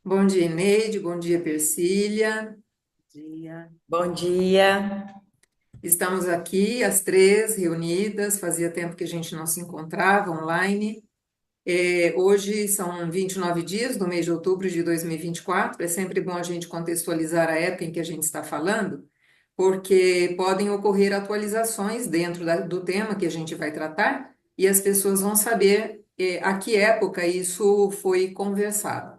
Bom dia, Ineide. Bom dia, Persília. Dia. Bom dia. Estamos aqui, as três reunidas. Fazia tempo que a gente não se encontrava online. Hoje são 29 dias do mês de outubro de 2024. É sempre bom a gente contextualizar a época em que a gente está falando, porque podem ocorrer atualizações dentro do tema que a gente vai tratar e as pessoas vão saber, a que época isso foi conversado.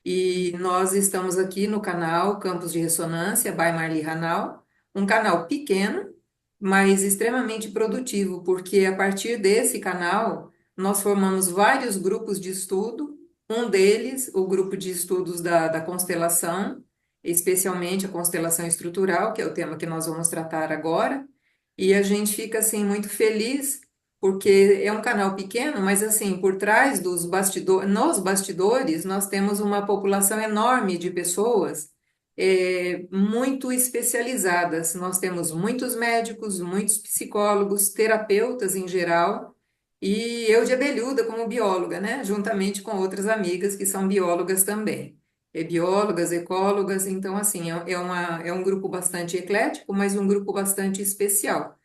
E nós estamos aqui no canal Campos de Ressonância, by Marli Hanau, um canal pequeno, mas extremamente produtivo, porque a partir desse canal nós formamos vários grupos de estudo, um deles, o grupo de estudos da constelação, especialmente a constelação estrutural, que é o tema que nós vamos tratar agora, e a gente fica assim muito feliz porque é um canal pequeno, mas assim, por trás dos bastidores, nos bastidores, nós temos uma população enorme de pessoas muito especializadas. Nós temos muitos médicos, muitos psicólogos, terapeutas em geral, e eu de abelhuda como bióloga, né? Juntamente com outras amigas que são biólogas também. Biólogas, ecólogas, então assim, é um grupo bastante eclético, mas um grupo bastante especial,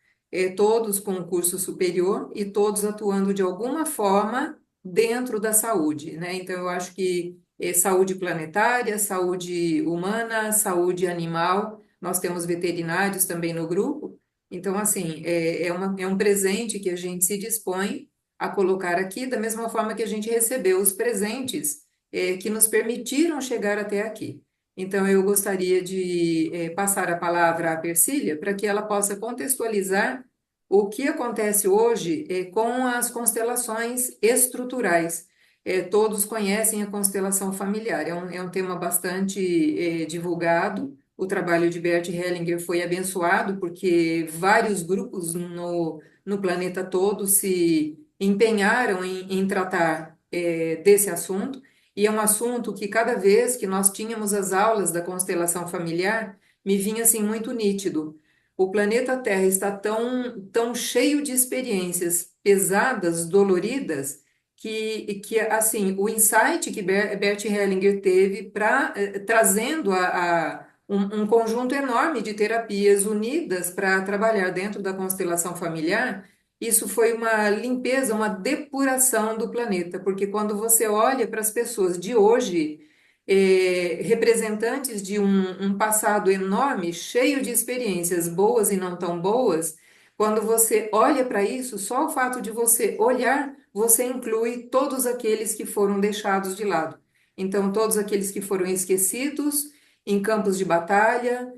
todos com um curso superior e todos atuando de alguma forma dentro da saúde, né? Então, eu acho que saúde planetária, saúde humana, saúde animal, nós temos veterinários também no grupo. Então, assim, é um presente que a gente se dispõe a colocar aqui, da mesma forma que a gente recebeu os presentes, que nos permitiram chegar até aqui. Então, eu gostaria de passar a palavra à Persília para que ela possa contextualizar o que acontece hoje com as constelações estruturais. Todos conhecem a constelação familiar, é um tema bastante divulgado. O trabalho de Bert Hellinger foi abençoado porque vários grupos no planeta todo se empenharam em tratar desse assunto. E é um assunto que cada vez que nós tínhamos as aulas da constelação familiar, me vinha assim muito nítido. O planeta Terra está tão cheio de experiências pesadas, doloridas, que assim, o insight que Bert Hellinger teve para trazendo um conjunto enorme de terapias unidas para trabalhar dentro da constelação familiar, isso foi uma limpeza, uma depuração do planeta, porque quando você olha para as pessoas de hoje, representantes de um passado enorme, cheio de experiências boas e não tão boas, quando você olha para isso, só o fato de você olhar, você inclui todos aqueles que foram deixados de lado. Então, todos aqueles que foram esquecidos em campos de batalha,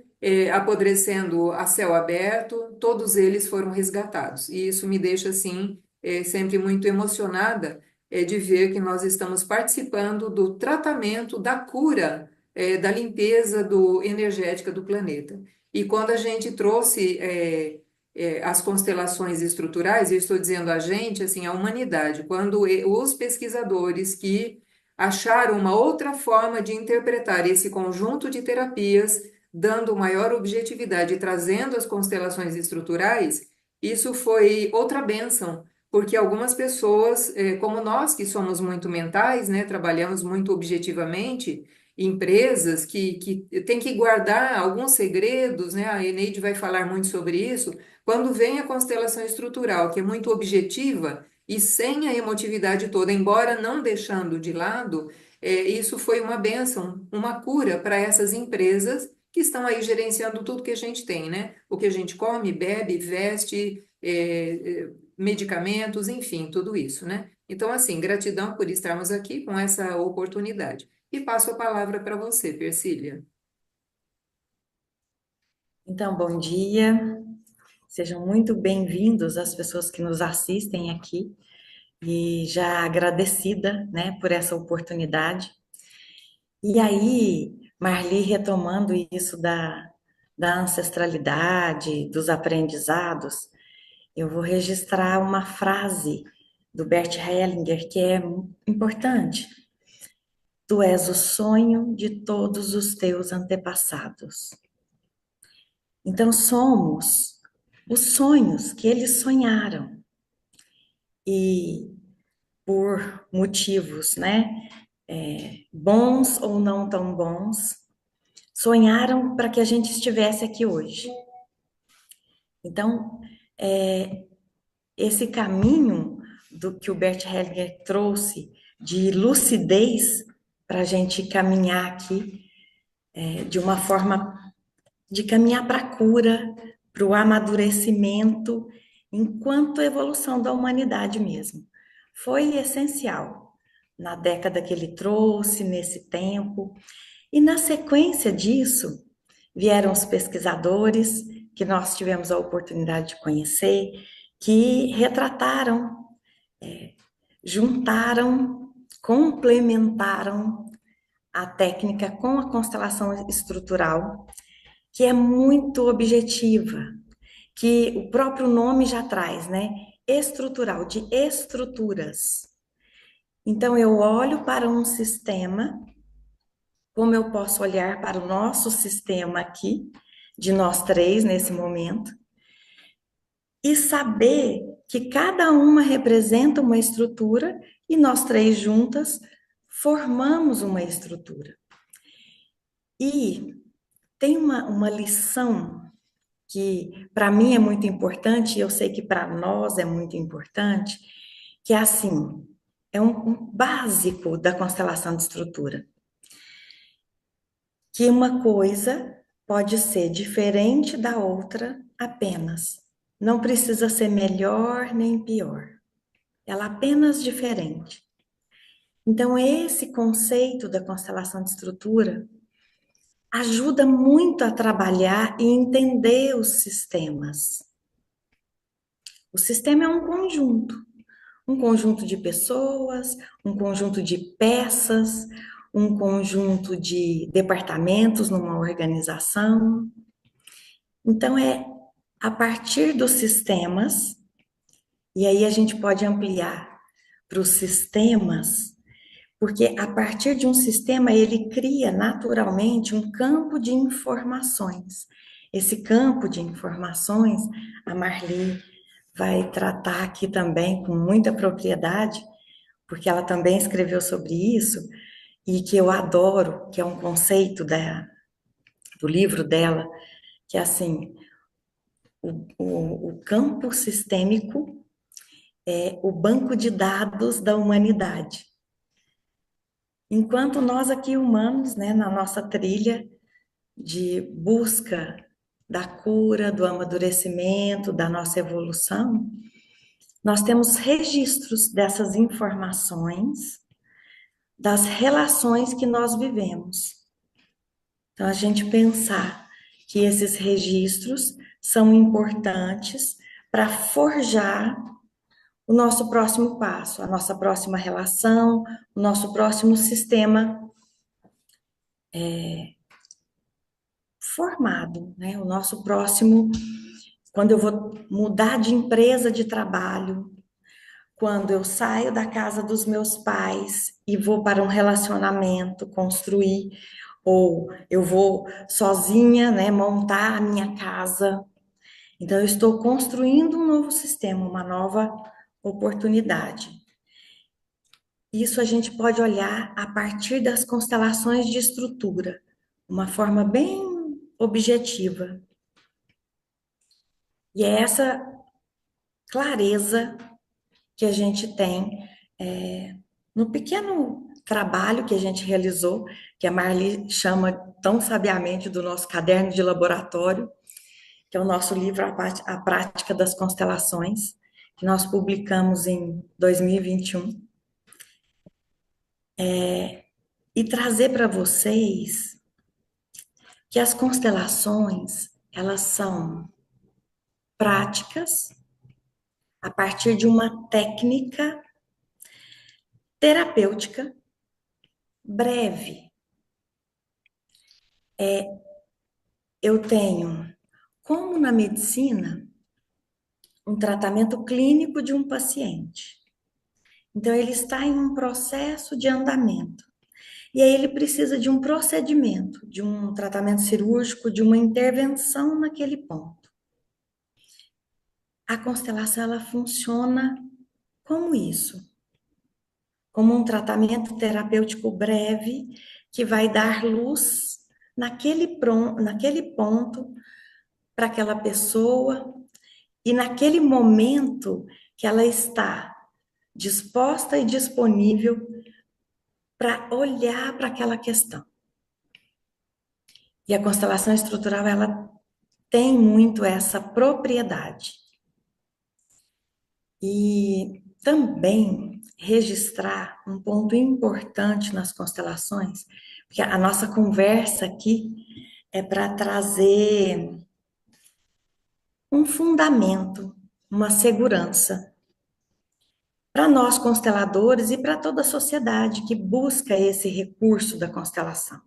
apodrecendo a céu aberto, todos eles foram resgatados. E isso me deixa, assim, sempre muito emocionada, de ver que nós estamos participando do tratamento, da cura, da limpeza energética do planeta. E quando a gente trouxe as constelações estruturais, eu estou dizendo a gente, assim, a humanidade, quando os pesquisadores que acharam uma outra forma de interpretar esse conjunto de terapias, dando maior objetividade e trazendo as constelações estruturais, isso foi outra bênção, porque algumas pessoas, como nós que somos muito mentais, né, trabalhamos muito objetivamente, empresas que têm que guardar alguns segredos, né, a Eneide vai falar muito sobre isso, quando vem a constelação estrutural, que é muito objetiva e sem a emotividade toda, embora não deixando de lado, isso foi uma bênção, uma cura para essas empresas que estão aí gerenciando tudo que a gente tem, né? O que a gente come, bebe, veste, medicamentos, enfim, tudo isso, né? Então, assim, gratidão por estarmos aqui com essa oportunidade. E passo a palavra para você, Persília. Então, bom dia. Sejam muito bem-vindos as pessoas que nos assistem aqui e já agradecida, né, por essa oportunidade. E aí, Marli, retomando isso da ancestralidade, dos aprendizados, eu vou registrar uma frase do Bert Hellinger que é importante. Tu és o sonho de todos os teus antepassados. Então, somos os sonhos que eles sonharam. E por motivos, né, bons ou não tão bons, sonharam para que a gente estivesse aqui hoje. Então, esse caminho do que o Bert Hellinger trouxe de lucidez para a gente caminhar aqui de uma forma de caminhar para a cura, para o amadurecimento, enquanto evolução da humanidade mesmo. Foi essencial na década que ele trouxe, nesse tempo. E na sequência disso, vieram os pesquisadores que nós tivemos a oportunidade de conhecer, que retrataram, juntaram, complementaram a técnica com a constelação estrutural, que é muito objetiva, que o próprio nome já traz, né? Estrutural, de estruturas. Então, eu olho para um sistema, como eu posso olhar para o nosso sistema aqui, de nós três nesse momento, e saber que cada uma representa uma estrutura e nós três juntas formamos uma estrutura. E tem uma lição que para mim é muito importante, e eu sei que para nós é muito importante, que é assim, é um básico da constelação de estrutura, que uma coisa pode ser diferente da outra apenas. Não precisa ser melhor nem pior. Ela é apenas diferente. Então, esse conceito da constelação de estrutura ajuda muito a trabalhar e entender os sistemas. O sistema é um conjunto de pessoas, um conjunto de peças, um conjunto de departamentos numa organização. Então, é a partir dos sistemas, e aí a gente pode ampliar para os sistemas, porque a partir de um sistema ele cria naturalmente um campo de informações. Esse campo de informações, a Marli vai tratar aqui também com muita propriedade, porque ela também escreveu sobre isso, e que eu adoro, que é um conceito do livro dela, que é assim, o campo sistêmico é o banco de dados da humanidade. Enquanto nós aqui humanos, né, na nossa trilha de busca da cura, do amadurecimento, da nossa evolução, nós temos registros dessas informações, das relações que nós vivemos. Então, a gente pensar que esses registros são importantes para forjar o nosso próximo passo, a nossa próxima relação, o nosso próximo sistema formado, né? O nosso próximo, quando eu vou mudar de empresa de trabalho, quando eu saio da casa dos meus pais e vou para um relacionamento construir, ou eu vou sozinha, né, montar a minha casa. Então, eu estou construindo um novo sistema, uma nova oportunidade. Isso a gente pode olhar a partir das constelações de estrutura, uma forma bem objetiva. E é essa clareza que a gente tem no pequeno trabalho que a gente realizou, que a Marli chama tão sabiamente do nosso caderno de laboratório, que é o nosso livro A Prática das Constelações, que nós publicamos em 2021. E trazer para vocês que as constelações, elas são práticas a partir de uma técnica terapêutica breve. Eu tenho, como na medicina, um tratamento clínico de um paciente. Então, ele está em um processo de andamento. E aí ele precisa de um procedimento, de um tratamento cirúrgico, de uma intervenção naquele ponto. A constelação, ela funciona como isso. como um tratamento terapêutico breve que vai dar luz naquele ponto para aquela pessoa e naquele momento que ela está disposta e disponível para olhar para aquela questão. E a constelação estrutural, ela tem muito essa propriedade. E também registrar um ponto importante nas constelações, porque a nossa conversa aqui é para trazer um fundamento, uma segurança para nós consteladores e para toda a sociedade que busca esse recurso da constelação.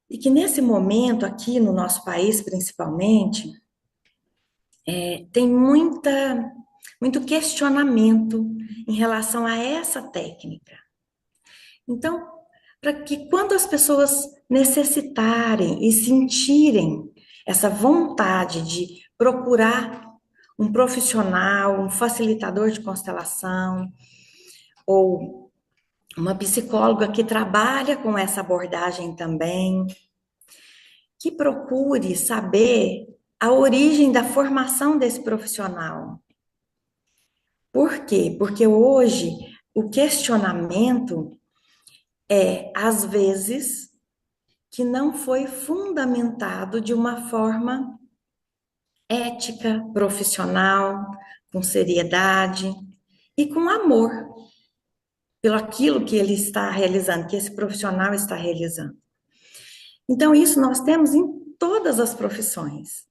E que nesse momento, aqui no nosso país principalmente, tem muito questionamento em relação a essa técnica. Então, para que quando as pessoas necessitarem e sentirem essa vontade de procurar um profissional, um facilitador de constelação, ou uma psicóloga que trabalha com essa abordagem também, que procure saber a origem da formação desse profissional. Por quê? Porque hoje o questionamento é, às vezes, que não foi fundamentado de uma forma ética, profissional, com seriedade e com amor pelo aquilo que ele está realizando, que esse profissional está realizando. Então, isso nós temos em todas as profissões.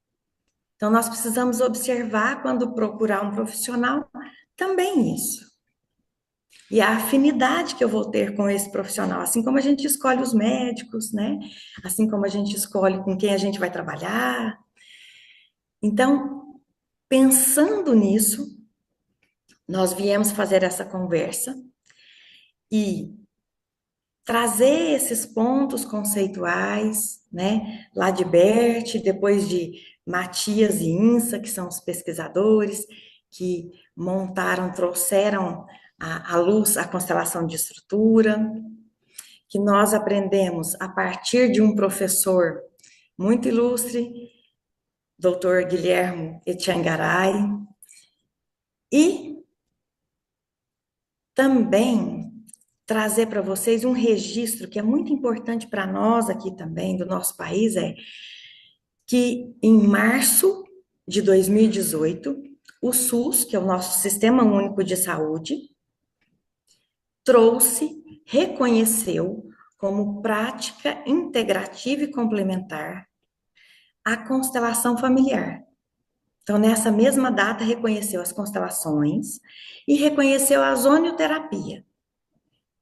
Então, nós precisamos observar quando procurar um profissional também isso. E a afinidade que eu vou ter com esse profissional, assim como a gente escolhe os médicos, né? Assim como a gente escolhe com quem a gente vai trabalhar. Então, pensando nisso, nós viemos fazer essa conversa e trazer esses pontos conceituais, né? Lá de Bert, depois de Matias e Insa, que são os pesquisadores que montaram, trouxeram à luz a constelação de estrutura, que nós aprendemos a partir de um professor muito ilustre, Dr. Guilherme Etiangaray, e também trazer para vocês um registro que é muito importante para nós aqui também, do nosso país, é que em março de 2018, o SUS, que é o nosso Sistema Único de Saúde, reconheceu como prática integrativa e complementar a constelação familiar. Então, nessa mesma data, reconheceu as constelações e reconheceu a zonioterapia,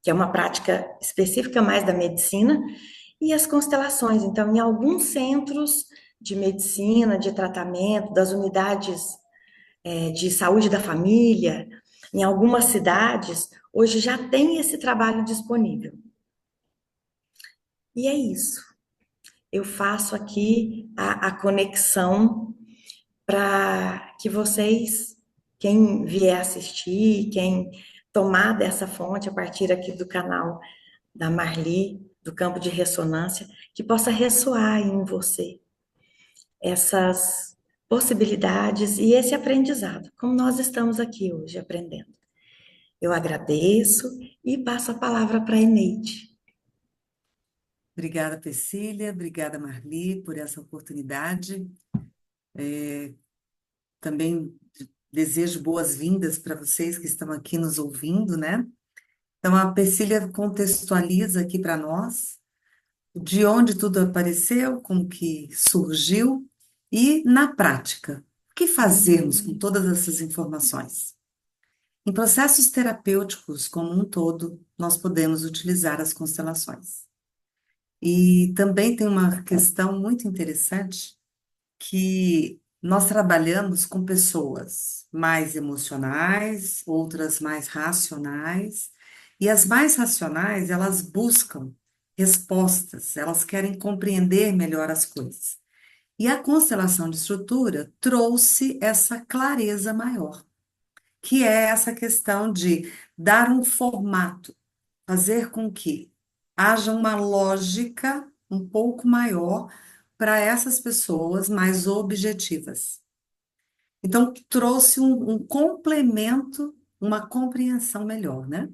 que é uma prática específica mais da medicina, e as constelações. Então, em alguns centros de medicina, de tratamento, das unidades de saúde da família, em algumas cidades, hoje já tem esse trabalho disponível. E é isso. Eu faço aqui a conexão para que vocês, quem vier assistir, quem tomar dessa fonte a partir aqui do canal da Marli, do campo de ressonância, que possa ressoar em você essas possibilidades e esse aprendizado, como nós estamos aqui hoje aprendendo. Eu agradeço e passo a palavra para a Eneide. Obrigada, Cecília. Obrigada, Marli, por essa oportunidade. Também desejo boas-vindas para vocês que estão aqui nos ouvindo, né? Então, a Cecília contextualiza aqui para nós de onde tudo apareceu, como que surgiu e, na prática, o que fazermos com todas essas informações. Em processos terapêuticos como um todo, nós podemos utilizar as constelações. E também tem uma questão muito interessante que nós trabalhamos com pessoas mais emocionais, outras mais racionais, e as mais racionais, elas buscam respostas, elas querem compreender melhor as coisas. E a constelação de estrutura trouxe essa clareza maior. que é essa questão de dar um formato, fazer com que haja uma lógica um pouco maior para essas pessoas mais objetivas. Então, trouxe um complemento, uma compreensão melhor, né?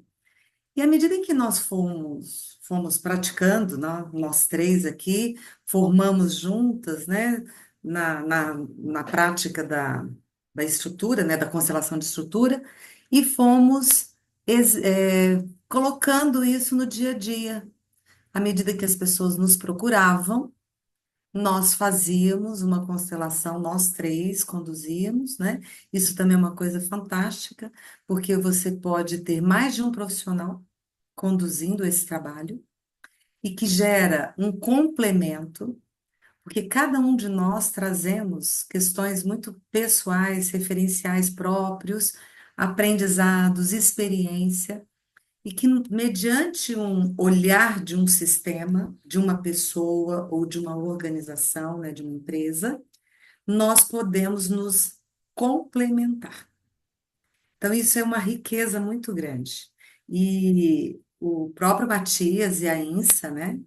E à medida em que nós fomos praticando, nós três aqui, formamos juntas, né, na prática da estrutura, né, da constelação de estrutura, e fomos colocando isso no dia a dia. À medida que as pessoas nos procuravam, nós fazíamos uma constelação, nós três conduzíamos, né? Isso também é uma coisa fantástica, porque você pode ter mais de um profissional conduzindo esse trabalho e que gera um complemento, porque cada um de nós trazemos questões muito pessoais, referenciais próprios, aprendizados, experiência, e que, mediante um olhar de um sistema, de uma pessoa ou de uma organização, né, de uma empresa, nós podemos nos complementar. Então, isso é uma riqueza muito grande. E o próprio Matias e a INSA, né?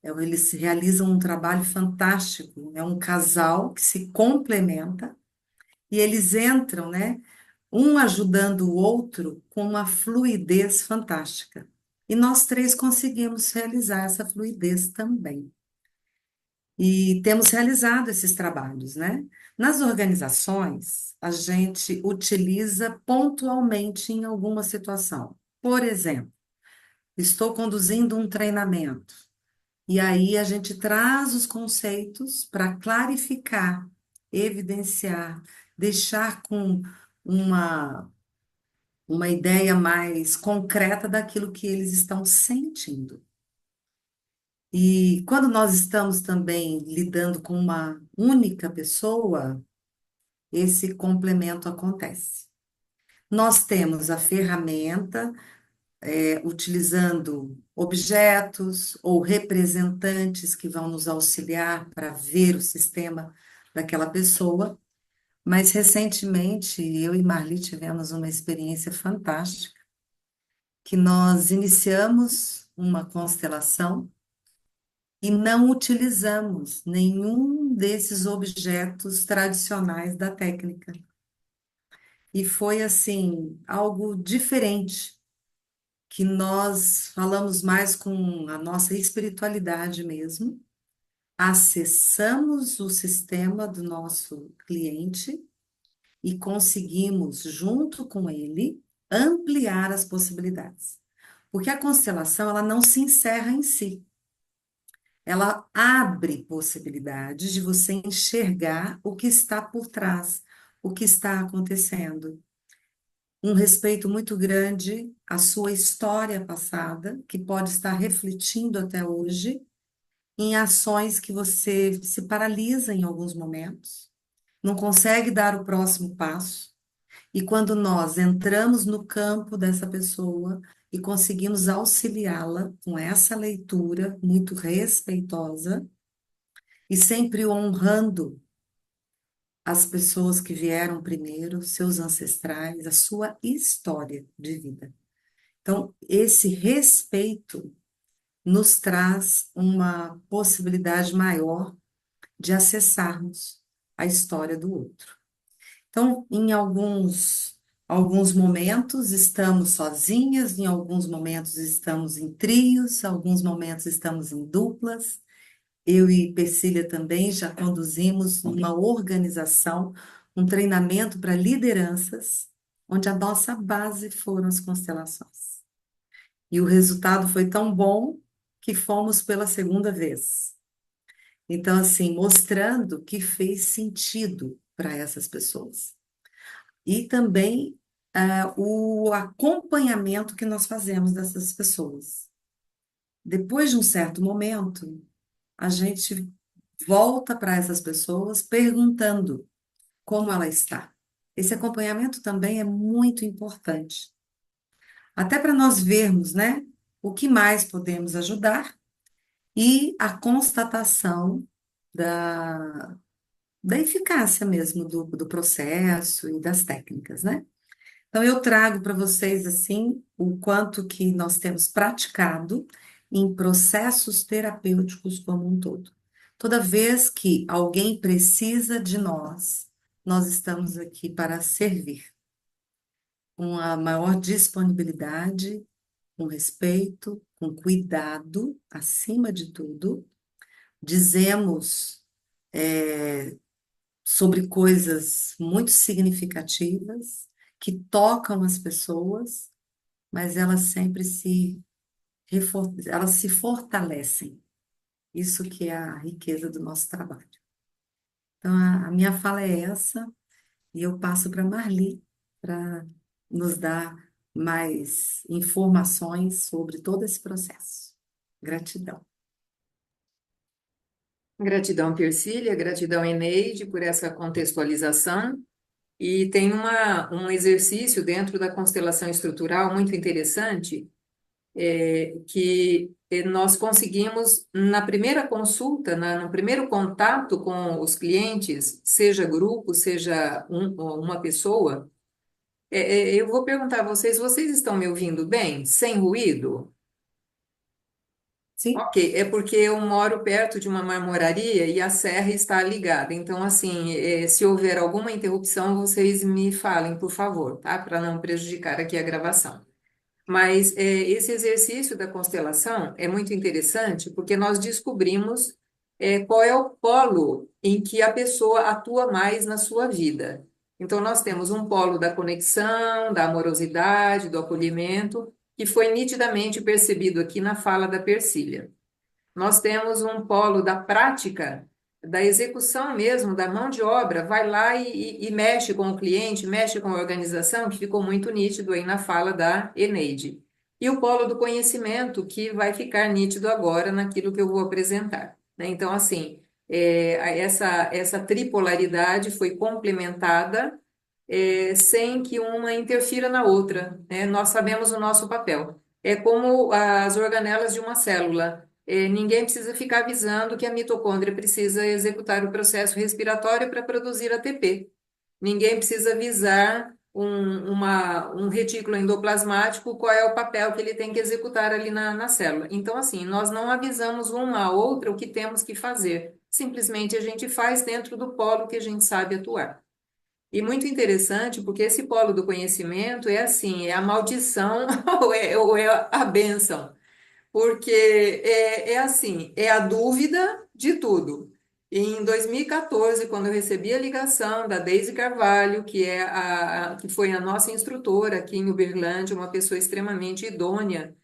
Eles realizam um trabalho fantástico. É um casal que se complementa e eles entram, né? Um ajudando o outro com uma fluidez fantástica. E nós três conseguimos realizar essa fluidez também. E temos realizado esses trabalhos, né? Nas organizações, a gente utiliza pontualmente em alguma situação. Por exemplo, estou conduzindo um treinamento, e aí a gente traz os conceitos para clarificar, evidenciar, deixar com uma, uma ideia mais concreta daquilo que eles estão sentindo. E quando nós estamos também lidando com uma única pessoa, esse complemento acontece. Nós temos a ferramenta, utilizando objetos ou representantes que vão nos auxiliar para ver o sistema daquela pessoa, mas recentemente eu e Marli tivemos uma experiência fantástica, que nós iniciamos uma constelação e não utilizamos nenhum desses objetos tradicionais da técnica. E foi assim, algo diferente, que nós falamos mais com a nossa espiritualidade mesmo, acessamos o sistema do nosso cliente e conseguimos, junto com ele, ampliar as possibilidades. Porque a constelação, ela não se encerra em si. Ela abre possibilidades de você enxergar o que está por trás, o que está acontecendo. Um respeito muito grande à sua história passada, que pode estar refletindo até hoje em ações que você se paralisa em alguns momentos, não consegue dar o próximo passo. E quando nós entramos no campo dessa pessoa e conseguimos auxiliá-la com essa leitura muito respeitosa e sempre honrando as pessoas que vieram primeiro, seus ancestrais, a sua história de vida. Então, esse respeito nos traz uma possibilidade maior de acessarmos a história do outro. Então, em alguns momentos estamos sozinhas, em alguns momentos estamos em trios, em alguns momentos estamos em duplas. Eu e Persília também já conduzimos uma organização, um treinamento para lideranças, onde a nossa base foram as constelações. E o resultado foi tão bom que fomos pela segunda vez. Então, assim, mostrando que fez sentido para essas pessoas. E também o acompanhamento que nós fazemos dessas pessoas. Depois de um certo momento, a gente volta para essas pessoas perguntando como ela está. Esse acompanhamento também é muito importante. Até para nós vermos, né, o que mais podemos ajudar e a constatação da eficácia mesmo do processo e das técnicas, né? Então, eu trago para vocês, assim, o quanto que nós temos praticado em processos terapêuticos como um todo. Toda vez que alguém precisa de nós, nós estamos aqui para servir, com a maior disponibilidade, com respeito, com cuidado, acima de tudo. Dizemos sobre coisas muito significativas que tocam as pessoas, mas elas sempre elas se fortalecem. Isso que é a riqueza do nosso trabalho. Então, a minha fala é essa, e eu passo para Marli para nos dar mais informações sobre todo esse processo. Gratidão. Gratidão, Persília, gratidão, Eneide, por essa contextualização. E tem um exercício dentro da constelação estrutural muito interessante, que nós conseguimos, na primeira consulta, no primeiro contato com os clientes, seja grupo, seja uma pessoa, eu vou perguntar a vocês, vocês estão me ouvindo bem? Sem ruído? Sim? Ok, é porque eu moro perto de uma marmoraria e a serra está ligada. Então, assim, se houver alguma interrupção, vocês me falem, por favor, tá? Para não prejudicar aqui a gravação. Mas esse exercício da constelação é muito interessante porque nós descobrimos qual é o polo em que a pessoa atua mais na sua vida. Então, nós temos um polo da conexão, da amorosidade, do acolhimento, que foi nitidamente percebido aqui na fala da Persília. Nós temos um polo da prática, da execução mesmo, da mão de obra, vai lá e mexe com o cliente, mexe com a organização, que ficou muito nítido aí na fala da Eneide. E o polo do conhecimento, que vai ficar nítido agora naquilo que eu vou apresentar, né? Então, assim, essa tripolaridade foi complementada, sem que uma interfira na outra, né? Nós sabemos o nosso papel. É como as organelas de uma célula. Ninguém precisa ficar avisando que a mitocôndria precisa executar o processo respiratório para produzir ATP. Ninguém precisa avisar um retículo endoplasmático qual é o papel que ele tem que executar ali na célula. Então, assim, nós não avisamos uma a outra o que temos que fazer. Simplesmente a gente faz dentro do polo que a gente sabe atuar. E muito interessante, porque esse polo do conhecimento é assim, é a maldição ou é a bênção. Porque é assim, é a dúvida de tudo. Em 2014, quando eu recebi a ligação da Deise Carvalho, que foi a nossa instrutora aqui em Uberlândia, uma pessoa extremamente idônea,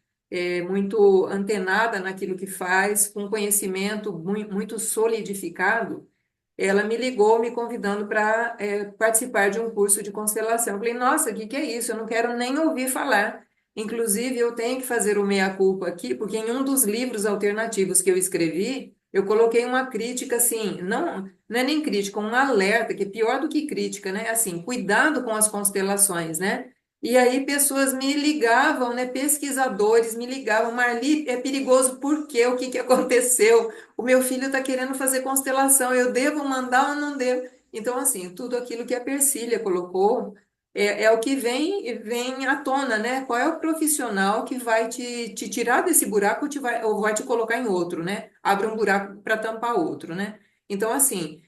muito antenada naquilo que faz, com conhecimento muito solidificado, ela me ligou me convidando para participar de um curso de constelação. Eu falei, nossa, o que que é isso? Eu não quero nem ouvir falar. Inclusive, eu tenho que fazer o meia-culpa aqui, porque em um dos livros alternativos que eu escrevi, eu coloquei uma crítica assim, não é nem crítica, um alerta, que é pior do que crítica, né? Assim, cuidado com as constelações, né? E aí pessoas me ligavam, né? Pesquisadores me ligavam, Marli, é perigoso por quê? O que que aconteceu? O meu filho está querendo fazer constelação, eu devo mandar ou não devo? Então, assim, tudo aquilo que a Persília colocou é o que vem à tona, né? Qual é o profissional que vai te tirar desse buraco ou vai te colocar em outro, né? Abre um buraco para tampar outro, né? Então, assim,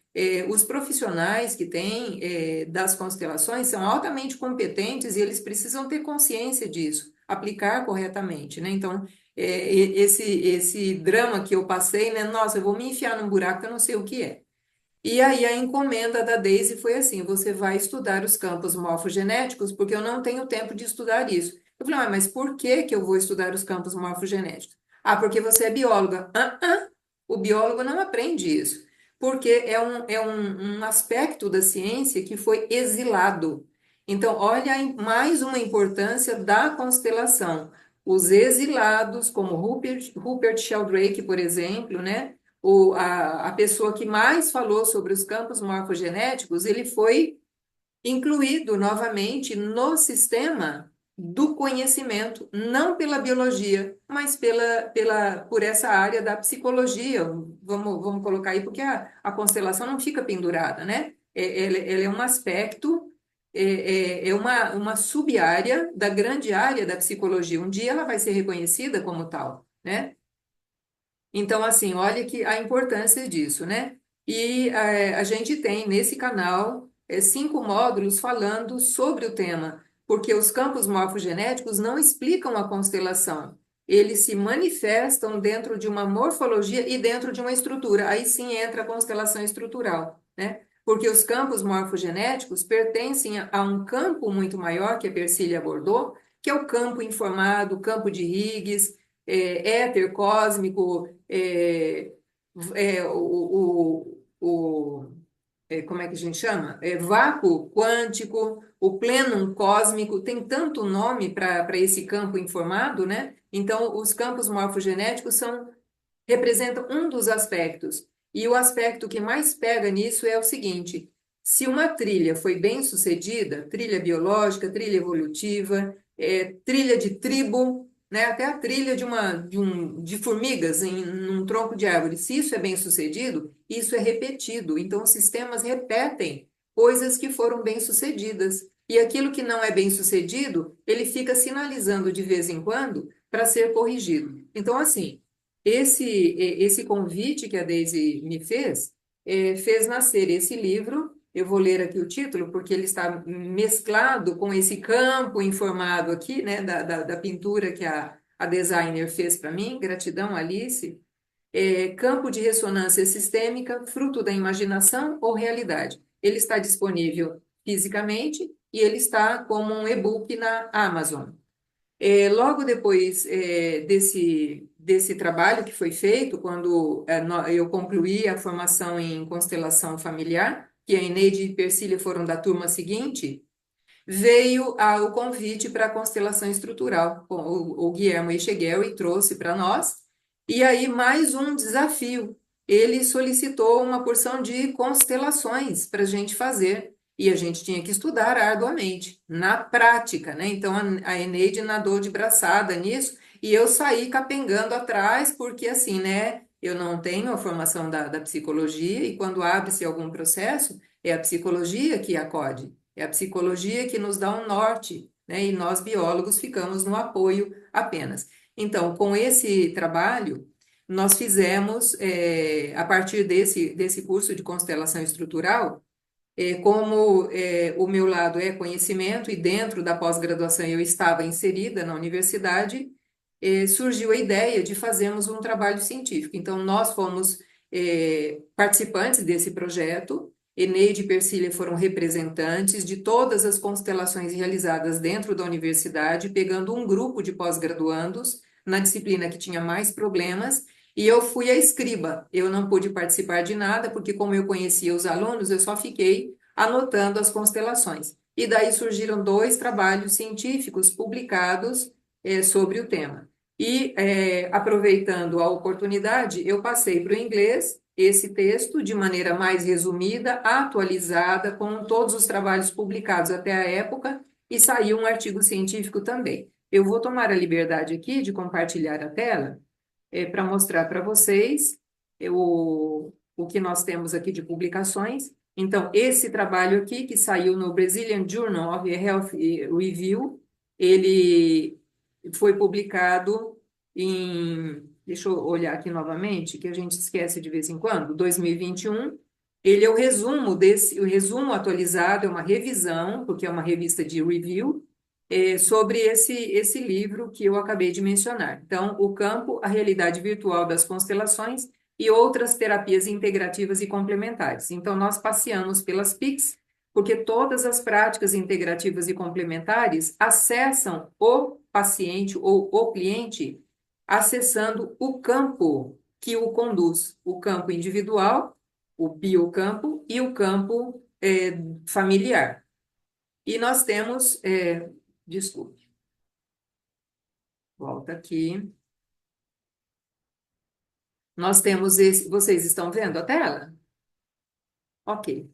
os profissionais que têm das constelações são altamente competentes e eles precisam ter consciência disso, aplicar corretamente, né? Então, esse drama que eu passei, né? Nossa, eu vou me enfiar num buraco que eu não sei o que é. E aí a encomenda da Daisy foi assim: você vai estudar os campos morfogenéticos, porque eu não tenho tempo de estudar isso. Eu falei, mas por que que eu vou estudar os campos morfogenéticos? Ah, porque você é bióloga. O biólogo não aprende isso, porque é um aspecto da ciência que foi exilado. Então, olha mais uma importância da constelação. Os exilados, como Rupert Sheldrake, por exemplo, né? A pessoa que mais falou sobre os campos morfogenéticos, ele foi incluído novamente no sistema do conhecimento, não pela biologia, mas por essa área da psicologia. Vamos colocar aí, porque a constelação não fica pendurada, né? Ela é um aspecto é uma sub-área da grande área da psicologia. Um dia ela vai ser reconhecida como tal, né? Então, assim, olha que a importância disso, né? E a gente tem nesse canal 5 módulos falando sobre o tema, porque os campos morfogenéticos não explicam a constelação, eles se manifestam dentro de uma morfologia e dentro de uma estrutura. Aí sim entra a constelação estrutural, né? Porque os campos morfogenéticos pertencem a um campo muito maior que a Persília abordou, que é o campo informado, o campo de Higgs, éter cósmico, como é que a gente chama? Vácuo quântico, o plenum cósmico, tem tanto nome para esse campo informado, né? Então, os campos morfogenéticos representam um dos aspectos. E o aspecto que mais pega nisso é o seguinte: se uma trilha foi bem sucedida, trilha biológica, trilha evolutiva, trilha de tribo, né, até a trilha de formigas num tronco de árvore, se isso é bem sucedido, isso é repetido. Então, os sistemas repetem coisas que foram bem sucedidas. E aquilo que não é bem sucedido, ele fica sinalizando de vez em quando para ser corrigido. Então, assim, esse convite que a Daisy me fez nascer esse livro. Eu vou ler aqui o título, porque ele está mesclado com esse campo informado aqui, né, da pintura que a designer fez para mim. Gratidão, Alice. Campo de ressonância sistêmica, fruto da imaginação ou realidade. Ele está disponível fisicamente e ele está como um e-book na Amazon. Logo depois desse trabalho que foi feito, quando eu concluí a formação em constelação familiar, que a Eneide e Persília foram da turma seguinte, veio o convite para a constelação estrutural. Bom, o Guilherme Echeguel trouxe para nós, e aí mais um desafio. Ele solicitou uma porção de constelações para a gente fazer, e a gente tinha que estudar arduamente, na prática, né? Então a Eneide nadou de braçada nisso, e eu saí capengando atrás, porque assim, né? Eu não tenho a formação da psicologia, e quando abre-se algum processo, é a psicologia que acode. É a psicologia que nos dá um norte, né? E nós, biólogos, ficamos no apoio apenas. Então, com esse trabalho, nós fizemos, a partir desse curso de constelação estrutural, como o meu lado é conhecimento, e dentro da pós-graduação eu estava inserida na universidade, surgiu a ideia de fazermos um trabalho científico. Então, nós fomos participantes desse projeto. Eneide e Persília foram representantes de todas as constelações realizadas dentro da universidade, pegando um grupo de pós-graduandos na disciplina que tinha mais problemas, e eu fui a escriba. Eu não pude participar de nada, porque como eu conhecia os alunos, eu só fiquei anotando as constelações. E daí surgiram 2 trabalhos científicos publicados sobre o tema. E, aproveitando a oportunidade, eu passei para o inglês esse texto de maneira mais resumida, atualizada, com todos os trabalhos publicados até a época, e saiu um artigo científico também. Eu vou tomar a liberdade aqui de compartilhar a tela, para mostrar para vocês o que nós temos aqui de publicações. Então, esse trabalho aqui, que saiu no Brazilian Journal of Health Review, ele foi publicado deixa eu olhar aqui novamente, que a gente esquece de vez em quando, 2021. Ele é o resumo atualizado, é uma revisão, porque é uma revista de review, sobre esse livro que eu acabei de mencionar. Então, o campo, a realidade virtual das constelações e outras terapias integrativas e complementares. Então, nós passeamos pelas PICs, porque todas as práticas integrativas e complementares acessam o paciente ou o cliente acessando o campo que o conduz, o campo individual, o biocampo e o campo familiar. E nós temos, desculpe, volta aqui. Nós temos vocês estão vendo a tela? Ok.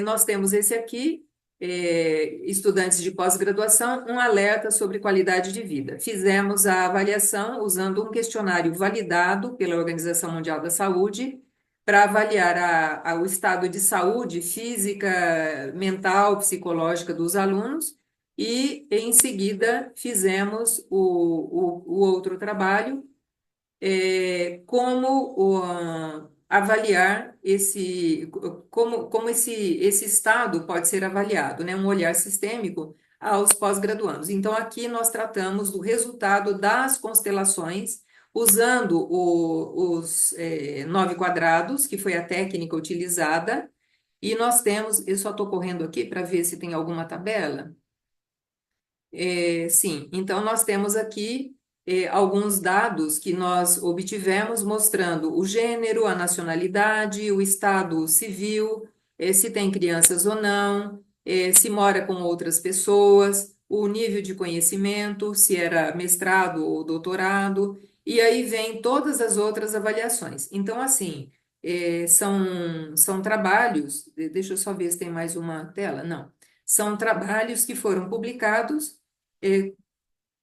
Nós temos esse aqui, estudantes de pós-graduação, um alerta sobre qualidade de vida. Fizemos a avaliação usando um questionário validado pela Organização Mundial da Saúde, para avaliar o estado de saúde física, mental, psicológica dos alunos, e em seguida fizemos o outro trabalho, como avaliar como esse estado pode ser avaliado, né? Um olhar sistêmico aos pós-graduandos. Então, aqui nós tratamos do resultado das constelações, usando os 9 quadrados, que foi a técnica utilizada, e nós temos, eu só estou correndo aqui para ver se tem alguma tabela. Sim, então nós temos aqui alguns dados que nós obtivemos mostrando o gênero, a nacionalidade, o estado civil, se tem crianças ou não, se mora com outras pessoas, o nível de conhecimento, se era mestrado ou doutorado, e aí vem todas as outras avaliações. Então, assim, são trabalhos, deixa eu só ver se tem mais uma tela, não. São trabalhos que foram publicados eh,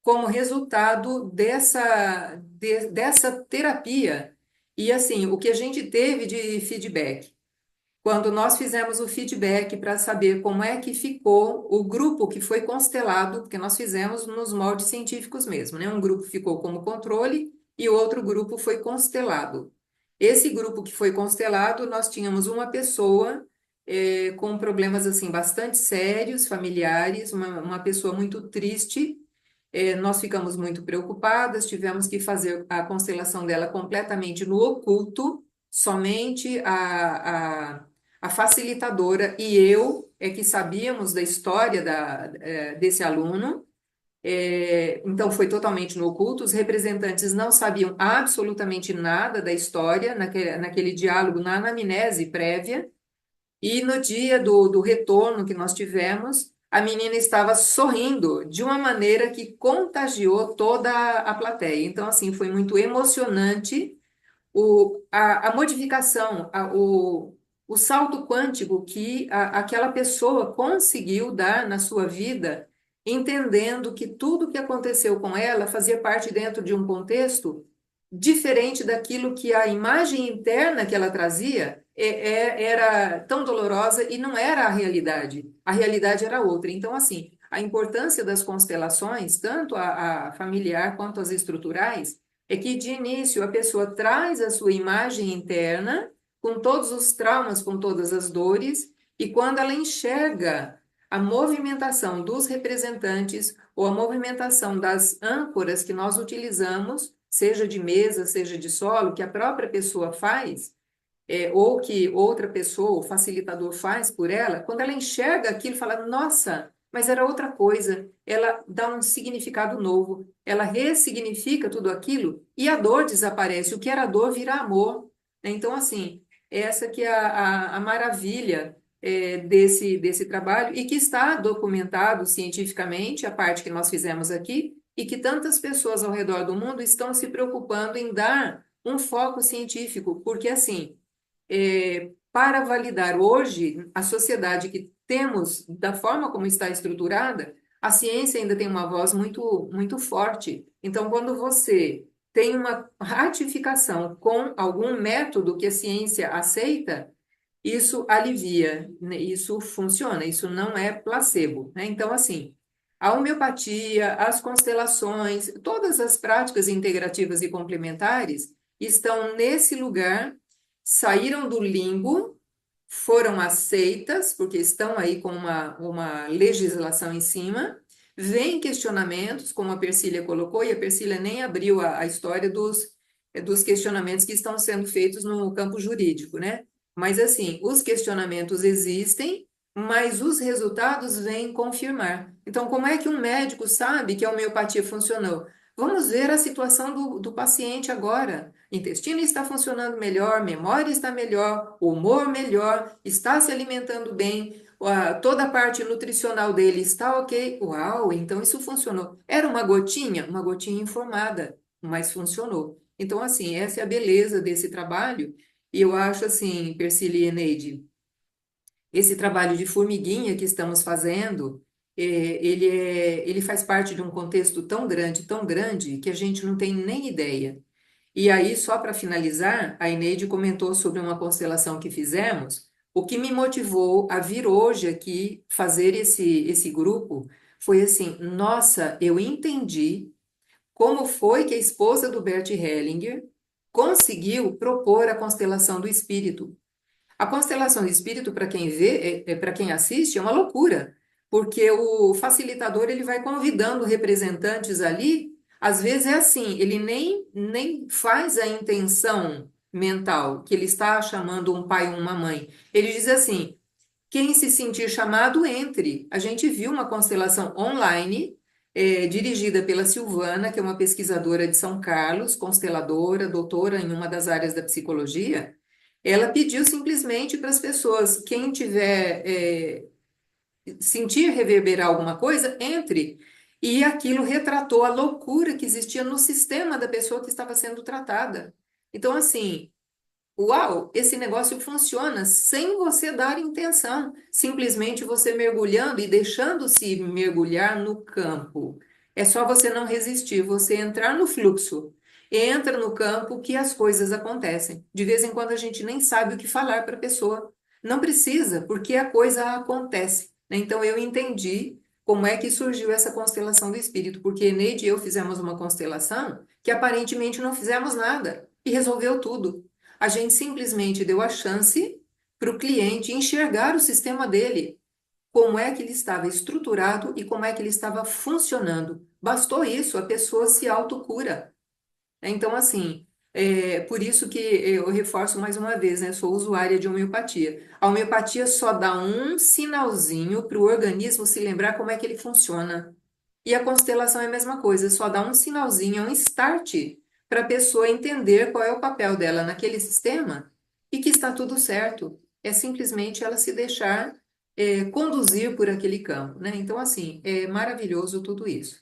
como resultado dessa terapia. E assim, o que a gente teve de feedback? Quando nós fizemos o feedback para saber como é que ficou o grupo que foi constelado, porque nós fizemos nos moldes científicos mesmo, né? Um grupo ficou como controle e o outro grupo foi constelado. Esse grupo que foi constelado, nós tínhamos uma pessoa com problemas assim bastante sérios, familiares, uma pessoa muito triste. Nós ficamos muito preocupadas, tivemos que fazer a constelação dela completamente no oculto, somente a facilitadora e eu é que sabíamos da história desse aluno. Então foi totalmente no oculto, os representantes não sabiam absolutamente nada da história, naquele diálogo, na anamnese prévia, e no dia do retorno que nós tivemos, a menina estava sorrindo de uma maneira que contagiou toda a plateia. Então, assim, foi muito emocionante a modificação, o salto quântico que aquela pessoa conseguiu dar na sua vida, entendendo que tudo que aconteceu com ela fazia parte dentro de um contexto diferente daquilo que a imagem interna que ela trazia era tão dolorosa e não era a realidade. A realidade era outra. Então, assim, a importância das constelações, tanto a familiar quanto as estruturais, é que de início a pessoa traz a sua imagem interna, com todos os traumas, com todas as dores, e quando ela enxerga a movimentação dos representantes ou a movimentação das âncoras que nós utilizamos, seja de mesa, seja de solo, que a própria pessoa faz, ou que outra pessoa, o facilitador faz por ela, quando ela enxerga aquilo, fala, nossa, mas era outra coisa. Ela dá um significado novo, ela ressignifica tudo aquilo e a dor desaparece. O que era dor vira amor. Então, assim, essa que é a maravilha desse trabalho e que está documentado cientificamente, a parte que nós fizemos aqui, e que tantas pessoas ao redor do mundo estão se preocupando em dar um foco científico, porque assim, para validar hoje a sociedade que temos, da forma como está estruturada, a ciência ainda tem uma voz muito, muito forte. Então, quando você tem uma ratificação com algum método que a ciência aceita, isso alivia, né? Isso funciona, isso não é placebo, né? Então, assim, a homeopatia, as constelações, todas as práticas integrativas e complementares estão nesse lugar, saíram do limbo, foram aceitas, porque estão aí com uma legislação em cima, vem questionamentos, como a Persília colocou, e a Persília nem abriu a história dos questionamentos que estão sendo feitos no campo jurídico, né? Mas, assim, os questionamentos existem, mas os resultados vêm confirmar. Então, como é que um médico sabe que a homeopatia funcionou? Vamos ver a situação do paciente agora. Intestino está funcionando melhor, memória está melhor, humor melhor, está se alimentando bem, toda a parte nutricional dele está ok. Uau, então isso funcionou. Era uma gotinha informada, mas funcionou. Então, assim, essa é a beleza desse trabalho. E eu acho assim, Persília e Eneide, esse trabalho de formiguinha que estamos fazendo, ele faz parte de um contexto tão grande, que a gente não tem nem ideia. E aí, só para finalizar, a Ineide comentou sobre uma constelação que fizemos. O que me motivou a vir hoje aqui fazer esse grupo foi assim: nossa, eu entendi como foi que a esposa do Bert Hellinger conseguiu propor a constelação do espírito. A constelação do espírito, para quem vê, para quem assiste, é uma loucura, porque o facilitador ele vai convidando representantes ali, às vezes é assim, ele nem faz a intenção mental que ele está chamando um pai ou uma mãe. Ele diz assim: quem se sentir chamado, entre. A gente viu uma constelação online, dirigida pela Silvana, que é uma pesquisadora de São Carlos, consteladora, doutora em uma das áreas da psicologia. Ela pediu simplesmente para as pessoas, quem tiver, sentir reverberar alguma coisa, entre. E aquilo retratou a loucura que existia no sistema da pessoa que estava sendo tratada. Então, assim, uau, esse negócio funciona sem você dar intenção, simplesmente você mergulhando e deixando-se mergulhar no campo. É só você não resistir, você entrar no fluxo. Entra no campo que as coisas acontecem. De vez em quando a gente nem sabe o que falar para a pessoa. Não precisa, porque a coisa acontece, né? Então eu entendi como é que surgiu essa constelação do espírito, porque Neide e eu fizemos uma constelação que aparentemente não fizemos nada e resolveu tudo. A gente simplesmente deu a chance para o cliente enxergar o sistema dele, como é que ele estava estruturado e como é que ele estava funcionando. Bastou isso, a pessoa se autocura. Então, assim, por isso que eu reforço mais uma vez, né? Sou usuária de homeopatia. A homeopatia só dá um sinalzinho para o organismo se lembrar como é que ele funciona. E a constelação é a mesma coisa, só dá um sinalzinho, é um start para a pessoa entender qual é o papel dela naquele sistema e que está tudo certo. É simplesmente ela se deixar conduzir por aquele campo, né? Então, assim, é maravilhoso tudo isso.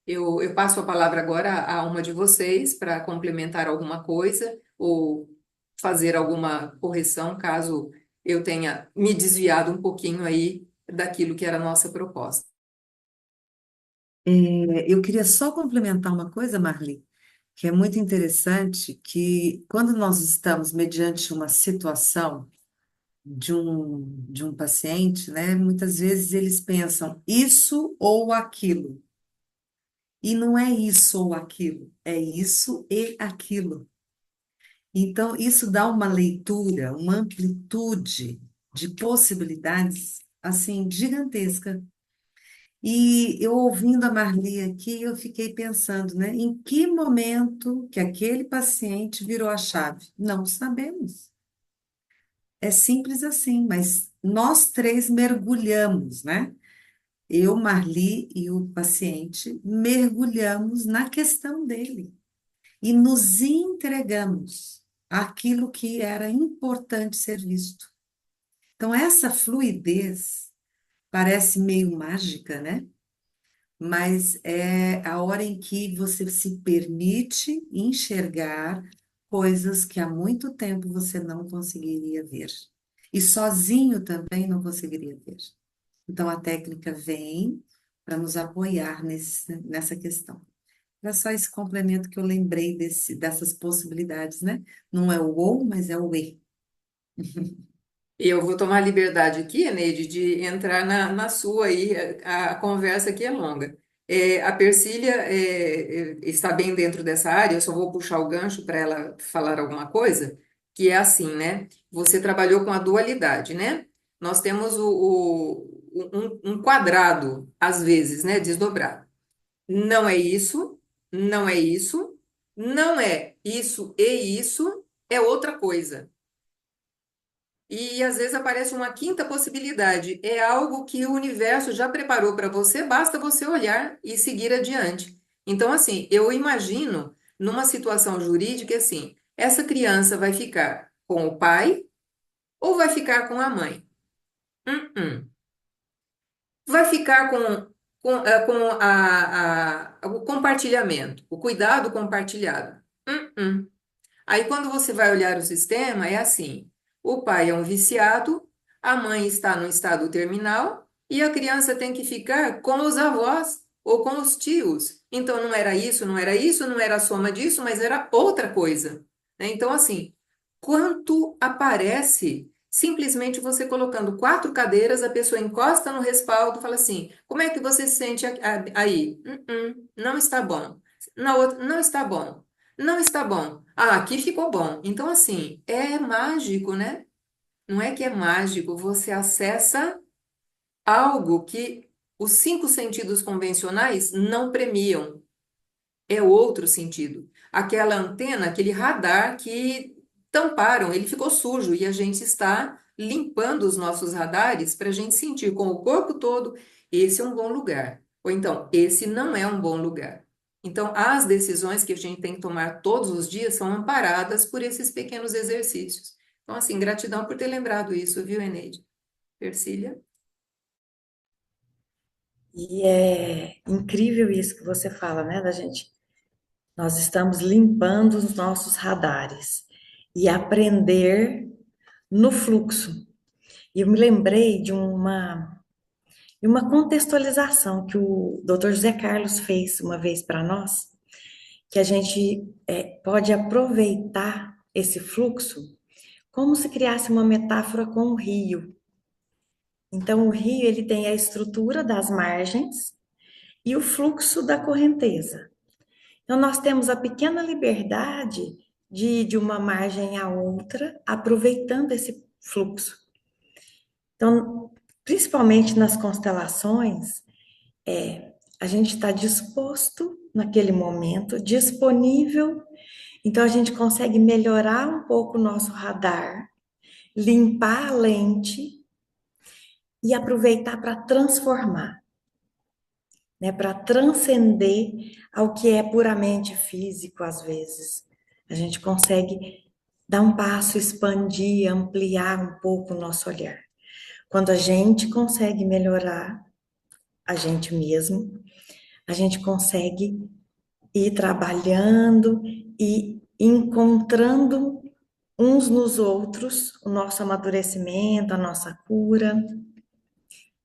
Eu passo a palavra agora a uma de vocês para complementar alguma coisa ou fazer alguma correção, caso eu tenha me desviado um pouquinho aí daquilo que era a nossa proposta. Eu queria só complementar uma coisa, Marli, que é muito interessante, que quando nós estamos mediante uma situação de um paciente, né, muitas vezes eles pensam isso ou aquilo. E não é isso ou aquilo, é isso e aquilo. Então, isso dá uma leitura, uma amplitude de possibilidades, assim, gigantesca. E eu ouvindo a Marli aqui, eu fiquei pensando, né, em que momento que aquele paciente virou a chave? Não sabemos. É simples assim, mas nós três mergulhamos, né? Eu, Marli e o paciente mergulhamos na questão dele e nos entregamos àquilo que era importante ser visto. Então, essa fluidez parece meio mágica, né? Mas é a hora em que você se permite enxergar coisas que há muito tempo você não conseguiria ver. E sozinho também não conseguiria ver. Então, a técnica vem para nos apoiar nessa questão. Era só esse complemento que eu lembrei dessas possibilidades, né? Não é o ou, mas é o e. E eu vou tomar liberdade aqui, Neide, de entrar na sua aí, a conversa aqui é longa. A Persília está bem dentro dessa área, eu só vou puxar o gancho para ela falar alguma coisa, que é assim, né? Você trabalhou com a dualidade, né? Nós temos um quadrado, às vezes, né? Desdobrado. Não é isso, não é isso, não é isso e isso, é outra coisa. E às vezes aparece uma quinta possibilidade. É algo que o universo já preparou para você, basta você olhar e seguir adiante. Então, assim, eu imagino numa situação jurídica assim: essa criança vai ficar com o pai ou vai ficar com a mãe? Uh-uh. Vai ficar com o compartilhamento, o cuidado compartilhado. Uh-uh. Aí, quando você vai olhar o sistema, é assim: o pai é um viciado, a mãe está no estado terminal e a criança tem que ficar com os avós. ou com os tios. Então não era isso, não era isso, não era a soma disso, mas era outra coisa, né? Então, assim, quanto aparece simplesmente você colocando quatro cadeiras, a pessoa encosta no respaldo, fala assim: como é que você se sente aí? Não está bom. Na outra, não está bom. Não está bom. Ah, aqui ficou bom. Então, assim, é mágico, né? Não é que é mágico, você acessa algo que os cinco sentidos convencionais não premiam. É outro sentido. Aquela antena, aquele radar que tamparam, ele ficou sujo e a gente está limpando os nossos radares para a gente sentir com o corpo todo: esse é um bom lugar. Ou então, esse não é um bom lugar. Então, as decisões que a gente tem que tomar todos os dias são amparadas por esses pequenos exercícios. Então, assim, gratidão por ter lembrado isso, viu, Eneide? Persília? E é incrível isso que você fala, né, da gente. Nós estamos limpando os nossos radares e aprender no fluxo. E eu me lembrei de uma contextualização que o Dr. José Carlos fez uma vez para nós, que a gente pode aproveitar esse fluxo como se criasse uma metáfora com o rio. Então, o rio ele tem a estrutura das margens e o fluxo da correnteza. Então, nós temos a pequena liberdade de ir de uma margem à outra, aproveitando esse fluxo. Então, principalmente nas constelações, a gente está disposto naquele momento, disponível, então a gente consegue melhorar um pouco o nosso radar, limpar a lente e aproveitar para transformar, né, para transcender ao que é puramente físico às vezes. A gente consegue dar um passo, expandir, ampliar um pouco o nosso olhar. Quando a gente consegue melhorar a gente mesmo, a gente consegue ir trabalhando e encontrando uns nos outros o nosso amadurecimento, a nossa cura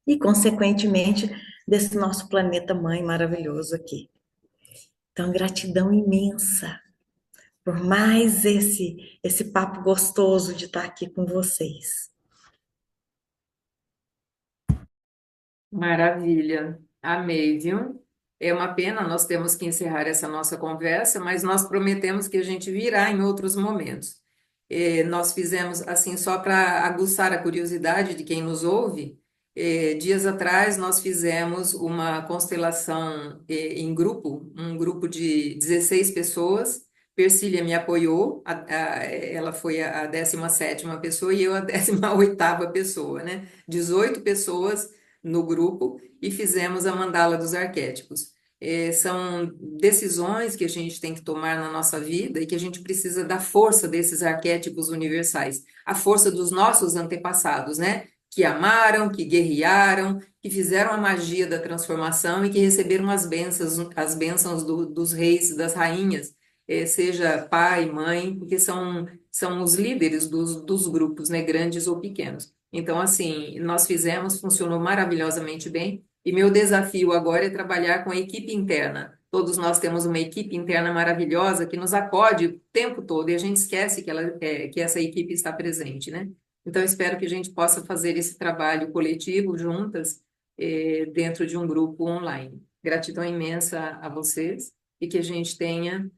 e, consequentemente, desse nosso planeta mãe maravilhoso aqui. Então, gratidão imensa por mais esse papo gostoso de estar aqui com vocês. Maravilha, amei, viu? É uma pena, nós temos que encerrar essa nossa conversa, mas nós prometemos que a gente virá em outros momentos. Nós fizemos assim só para aguçar a curiosidade de quem nos ouve. Dias atrás nós fizemos uma constelação em grupo, um grupo de 16 pessoas. Persília me apoiou, ela foi a 17ª pessoa e eu a 18ª pessoa, né? 18 pessoas no grupo e fizemos a mandala dos arquétipos. São decisões que a gente tem que tomar na nossa vida e que a gente precisa da força desses arquétipos universais, a força dos nossos antepassados, né? Que amaram, que guerrearam, que fizeram a magia da transformação e que receberam as bênçãos dos reis, das rainhas, seja pai, mãe, porque são os líderes dos grupos, né? Grandes ou pequenos. Então, assim, nós fizemos, funcionou maravilhosamente bem, e meu desafio agora é trabalhar com a equipe interna. Todos nós temos uma equipe interna maravilhosa que nos acode o tempo todo, e a gente esquece que essa equipe está presente, né? Então, espero que a gente possa fazer esse trabalho coletivo juntas, dentro de um grupo online. Gratidão imensa a vocês, e que a gente tenha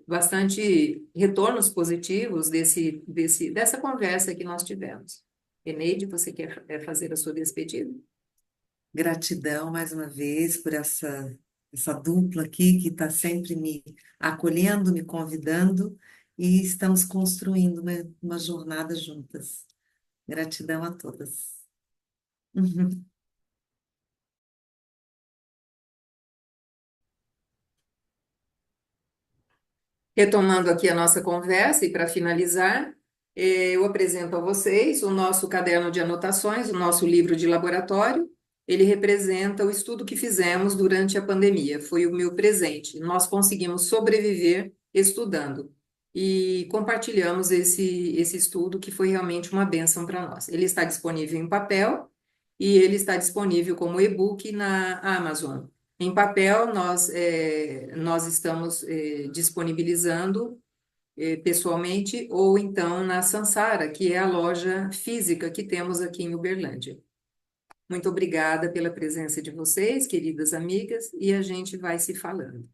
bastante retornos positivos dessa conversa que nós tivemos. Eneide, você quer fazer a sua despedida? Gratidão mais uma vez por essa dupla aqui que está sempre me acolhendo, me convidando e estamos construindo uma jornada juntas. Gratidão a todas. Retomando aqui a nossa conversa e para finalizar, eu apresento a vocês o nosso caderno de anotações, o nosso livro de laboratório. Ele representa o estudo que fizemos durante a pandemia, foi o meu presente. Nós conseguimos sobreviver estudando e compartilhamos esse estudo que foi realmente uma bênção para nós. Ele está disponível em papel e ele está disponível como e-book na Amazon. Em papel, nós estamos disponibilizando pessoalmente ou então na Sansara, que é a loja física que temos aqui em Uberlândia. Muito obrigada pela presença de vocês, queridas amigas, e a gente vai se falando.